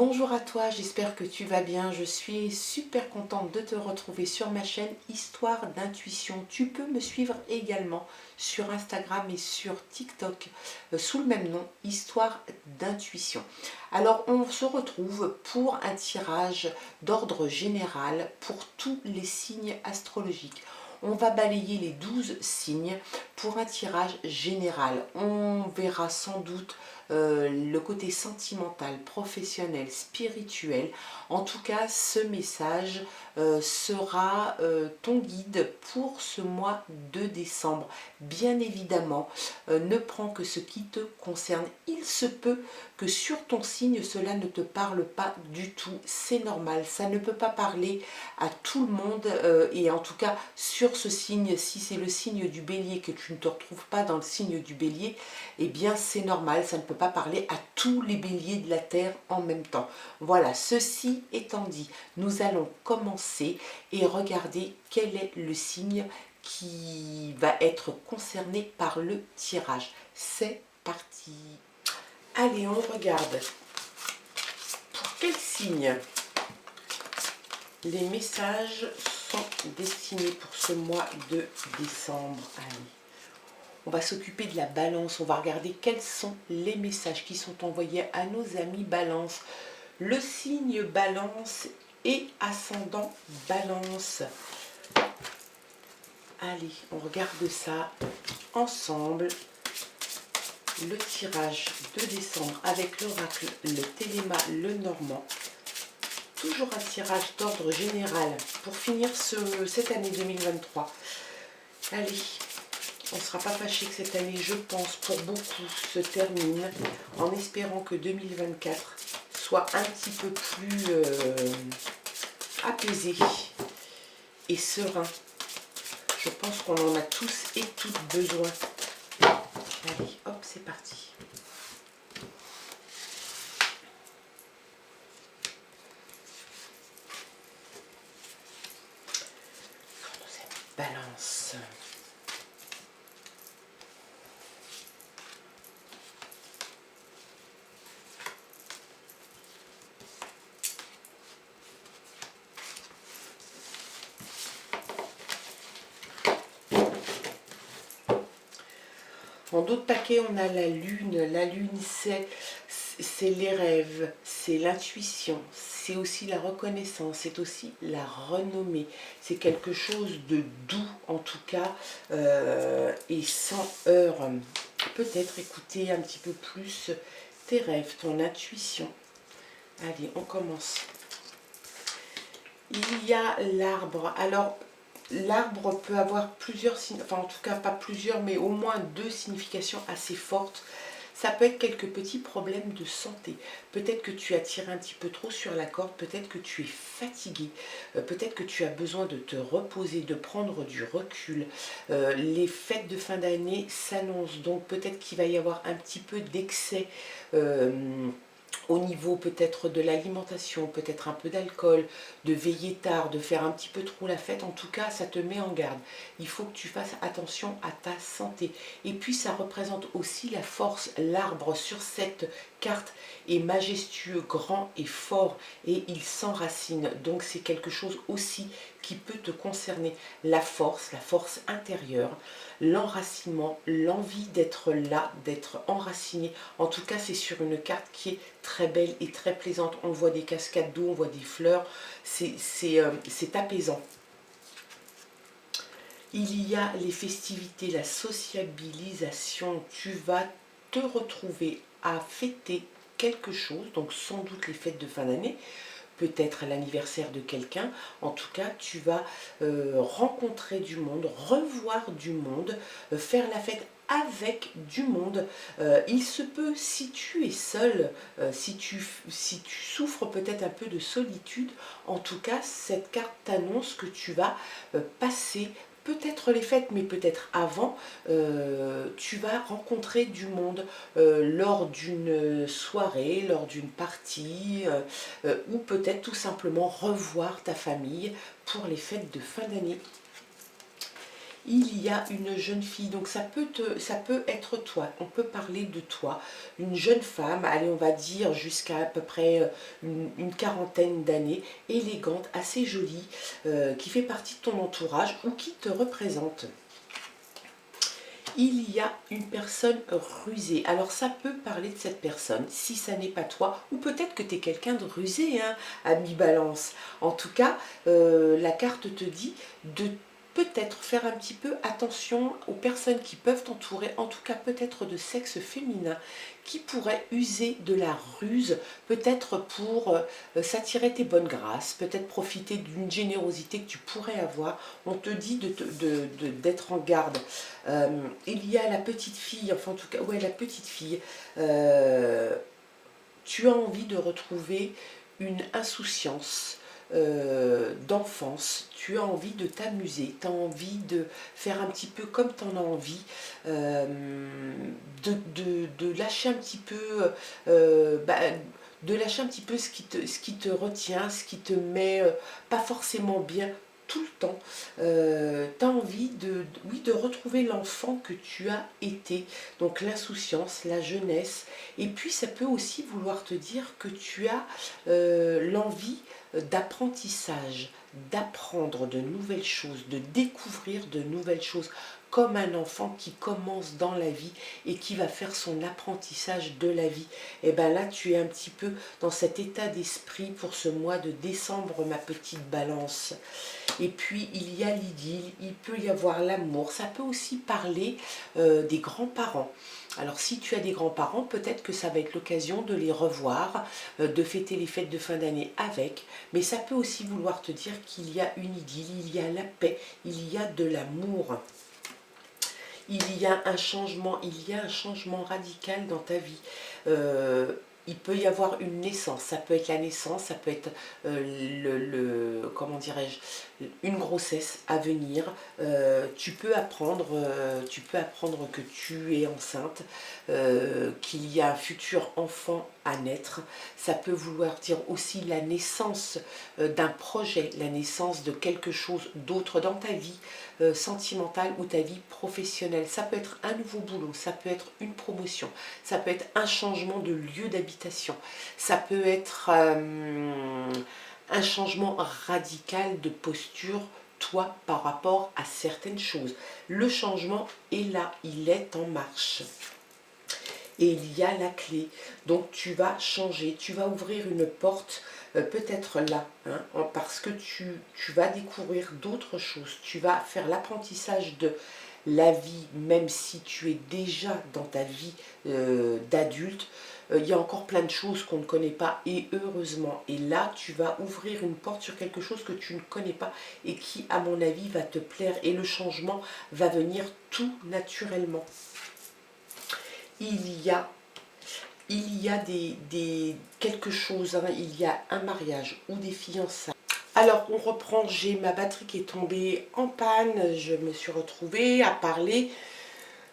Bonjour à toi, j'espère que tu vas bien. Je suis super contente de te retrouver sur ma chaîne Histoire d'intuition. Tu peux me suivre également sur Instagram et sur TikTok sous le même nom, Histoire d'intuition. Alors on se retrouve pour un tirage d'ordre général pour tous les signes astrologiques. On va balayer les 12 signes pour un tirage général. On verra sans doute le côté sentimental, professionnel, spirituel. En tout cas, ce message sera ton guide pour ce mois de décembre. Bien évidemment, ne prends que ce qui te concerne. Il se peut que sur ton signe, cela ne te parle pas du tout. C'est normal, ça ne peut pas parler à tout le monde. Et en tout cas, sur ce signe, si c'est le signe du bélier, que tu ne te retrouves pas dans le signe du bélier, eh bien c'est normal, ça ne peut pas parler à tous les béliers de la Terre en même temps. Voilà, ceci étant dit, nous allons commencer et regarder quel est le signe qui va être concerné par le tirage. C'est parti. Allez, on regarde. Pour quel signe les messages sont destinés pour ce mois de décembre? Allez. On va s'occuper de la balance, on va regarder quels sont les messages qui sont envoyés à nos amis balance. Le signe balance et ascendant balance. Allez, on regarde ça ensemble. Le tirage de décembre avec l'oracle, le Téléma, le Normand. Toujours un tirage d'ordre général pour finir cette année 2023. Allez. On ne sera pas fâché que cette année, je pense, pour beaucoup, se termine en espérant que 2024 soit un petit peu plus apaisé et serein. Je pense qu'on en a tous et toutes besoin. Allez, hop, c'est parti. Balance. En d'autres paquets, on a la lune. La lune, c'est les rêves, c'est l'intuition, c'est aussi la reconnaissance, c'est aussi la renommée. C'est quelque chose de doux, en tout cas, et sans heurts. Peut-être écouter un petit peu plus tes rêves, ton intuition. Allez, on commence. Il y a l'arbre. Alors, l'arbre peut avoir plusieurs, enfin en tout cas pas plusieurs, mais au moins deux significations assez fortes. Ça peut être quelques petits problèmes de santé. Peut-être que tu as tiré un petit peu trop sur la corde, peut-être que tu es fatigué, peut-être que tu as besoin de te reposer, de prendre du recul. Les fêtes de fin d'année s'annoncent, donc peut-être qu'il va y avoir un petit peu d'excès au niveau peut-être de l'alimentation, peut-être un peu d'alcool, de veiller tard, de faire un petit peu trop la fête. En tout cas, ça te met en garde. Il faut que tu fasses attention à ta santé. Et puis, ça représente aussi la force. L'arbre sur cette carte est majestueux, grand et fort, et il s'enracine. Donc, c'est quelque chose aussi qui peut te concerner. La force intérieure, l'enracinement, l'envie d'être là, d'être enraciné. En tout cas, c'est sur une carte qui est très belle et très plaisante. On voit des cascades d'eau, on voit des fleurs, c'est apaisant. Il y a les festivités, la sociabilisation. Tu vas te retrouver à fêter quelque chose, donc sans doute les fêtes de fin d'année, peut-être l'anniversaire de quelqu'un. En tout cas, tu vas rencontrer du monde, revoir du monde, faire la fête avec du monde. Il se peut, si tu es seul, si tu souffres peut-être un peu de solitude, en tout cas, cette carte t'annonce que tu vas passer peut-être les fêtes, mais peut-être avant, tu vas rencontrer du monde lors d'une soirée, lors d'une partie, ou peut-être tout simplement revoir ta famille pour les fêtes de fin d'année. il y a une jeune fille, donc ça peut être toi, on peut parler de toi, une jeune femme, allez on va dire jusqu'à peu près une quarantaine d'années, élégante, assez jolie, qui fait partie de ton entourage ou qui te représente. Il y a une personne rusée. Alors ça peut parler de cette personne, si ça n'est pas toi, ou peut-être que tu es quelqu'un de rusé, hein, ami Balance. En tout cas, la carte te dit de peut-être faire un petit peu attention aux personnes qui peuvent t'entourer, en tout cas peut-être de sexe féminin, qui pourraient user de la ruse, peut-être pour s'attirer tes bonnes grâces, peut-être profiter d'une générosité que tu pourrais avoir. On te dit d'être en garde. Il y a la petite fille, enfin en tout cas, ouais, la petite fille. Tu as envie de retrouver une insouciance d'enfance, tu as envie de t'amuser, tu as envie de faire un petit peu comme tu en as envie, de lâcher un petit peu, de lâcher un petit peu ce qui te retient, ce qui te met pas forcément bien tout le temps. Tu as envie oui, de retrouver l'enfant que tu as été, donc l'insouciance, la jeunesse, et puis ça peut aussi vouloir te dire que tu as l'envie d'apprentissage, d'apprendre de nouvelles choses, de découvrir de nouvelles choses, comme un enfant qui commence dans la vie et qui va faire son apprentissage de la vie. Et bien là, tu es un petit peu dans cet état d'esprit pour ce mois de décembre, ma petite Balance. Et puis, il y a l'idylle, il peut y avoir l'amour. Ça peut aussi parler des grands-parents. Alors si tu as des grands-parents, peut-être que ça va être l'occasion de les revoir, de fêter les fêtes de fin d'année avec, mais ça peut aussi vouloir te dire qu'il y a une idylle, il y a la paix, il y a de l'amour. Il y a un changement radical dans ta vie. Il peut y avoir une naissance, ça peut être la naissance, ça peut être comment dirais-je, une grossesse à venir. Tu peux apprendre que tu es enceinte, qu'il y a un futur enfant à naître. Ça peut vouloir dire aussi la naissance d'un projet, la naissance de quelque chose d'autre dans ta vie sentimentale ou ta vie professionnelle. Ça peut être un nouveau boulot, ça peut être une promotion, ça peut être un changement de lieu d'habitation, ça peut être un changement radical de posture, toi, par rapport à certaines choses. Le changement est là, il est en marche. Et il y a la clé. Donc tu vas changer, tu vas ouvrir une porte, peut-être là, hein, parce que tu vas découvrir d'autres choses. Tu vas faire l'apprentissage de la vie, même si tu es déjà dans ta vie d'adulte. Il y a encore plein de choses qu'on ne connaît pas et heureusement. Et là, tu vas ouvrir une porte sur quelque chose que tu ne connais pas et qui, à mon avis, va te plaire. Et le changement va venir tout naturellement. Il y a quelque chose, hein, il y a un mariage ou des fiançailles. Alors on reprend, j'ai ma batterie qui est tombée en panne, je me suis retrouvée à parler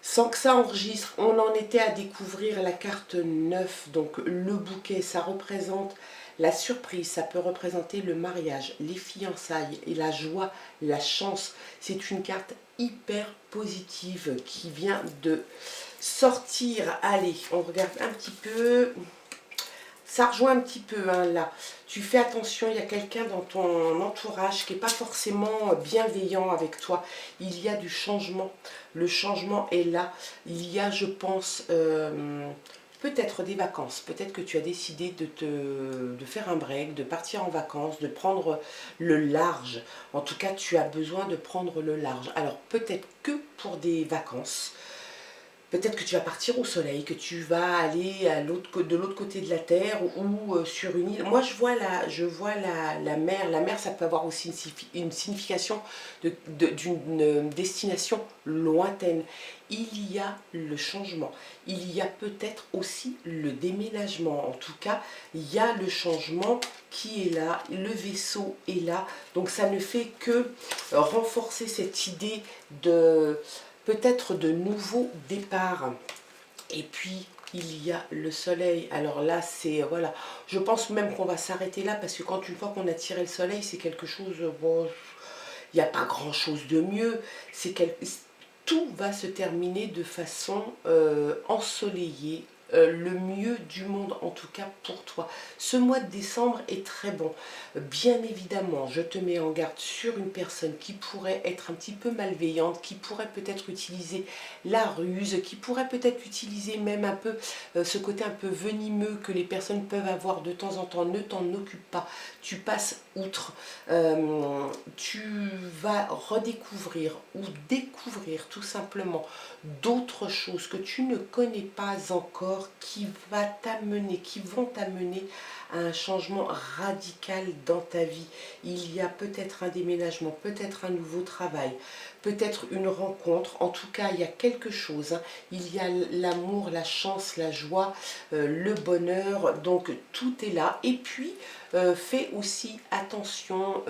sans que ça enregistre. On en était à découvrir la carte 9, donc le bouquet, ça représente la surprise, ça peut représenter le mariage, les fiançailles et la joie, la chance. C'est une carte hyper positive qui vient de sortir. Allez, on regarde un petit peu. Ça rejoint un petit peu, hein, là. Tu fais attention, il y a quelqu'un dans ton entourage qui n'est pas forcément bienveillant avec toi. Il y a du changement. Le changement est là. Il y a, je pense, peut-être des vacances. Peut-être que tu as décidé de faire un break, de partir en vacances, de prendre le large. En tout cas, tu as besoin de prendre le large. Alors, peut-être que pour des vacances. Peut-être que tu vas partir au soleil, que tu vas aller de l'autre côté de la terre ou sur une île. Moi, je vois la mer. La mer, ça peut avoir aussi une signification d'une destination lointaine. Il y a le changement. Il y a peut-être aussi le déménagement. En tout cas, il y a le changement qui est là. Le vaisseau est là. Donc, ça ne fait que renforcer cette idée de peut-être de nouveaux départs. Et puis il y a le soleil. Alors là, c'est voilà, je pense même qu'on va s'arrêter là parce que quand une fois qu'on a tiré le soleil, c'est quelque chose, bon, il n'y a pas grand chose de mieux, tout va se terminer de façon ensoleillée, le mieux du monde en tout cas pour toi. Ce mois de décembre est très bon. Bien évidemment, je te mets en garde sur une personne qui pourrait être un petit peu malveillante, qui pourrait peut-être utiliser la ruse, qui pourrait peut-être utiliser même un peu ce côté un peu venimeux que les personnes peuvent avoir de temps en temps. Ne t'en occupe pas, tu passes outre. Tu vas redécouvrir ou découvrir tout simplement d'autres choses que tu ne connais pas encore qui vont t'amener à un changement radical dans ta vie. Il y a peut-être un déménagement, peut-être un nouveau travail, peut-être une rencontre. En tout cas, il y a quelque chose, hein. Il y a l'amour, la chance, la joie, le bonheur. Donc tout est là. Et puis, fais aussi attention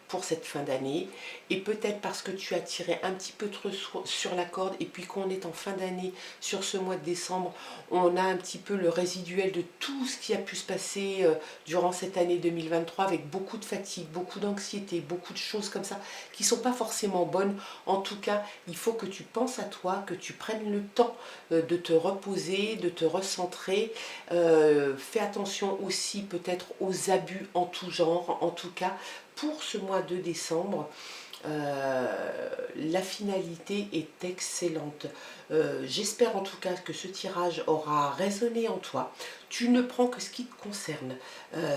pour cette fin d'année, et peut-être parce que tu as tiré un petit peu trop sur la corde, et puis qu'on est en fin d'année sur ce mois de décembre, on a un petit peu le résiduel de tout ce qui a pu se passer durant cette année 2023, avec beaucoup de fatigue, beaucoup d'anxiété, beaucoup de choses comme ça qui ne sont pas forcément bonnes. En tout cas, il faut que tu penses à toi, que tu prennes le temps de te reposer, de te recentrer. Fais attention aussi peut-être aux abus en tout genre. En tout cas, pour ce mois de décembre, la finalité est excellente. J'espère en tout cas que ce tirage aura résonné en toi. Tu ne prends que ce qui te concerne.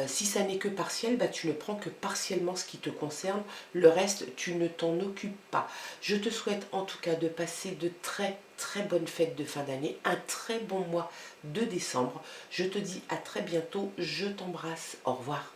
Si ça n'est que partiel, bah, tu ne prends que partiellement ce qui te concerne. Le reste, tu ne t'en occupes pas. Je te souhaite en tout cas de passer de très très bonnes fêtes de fin d'année, un très bon mois de décembre. Je te dis à très bientôt. Je t'embrasse. Au revoir.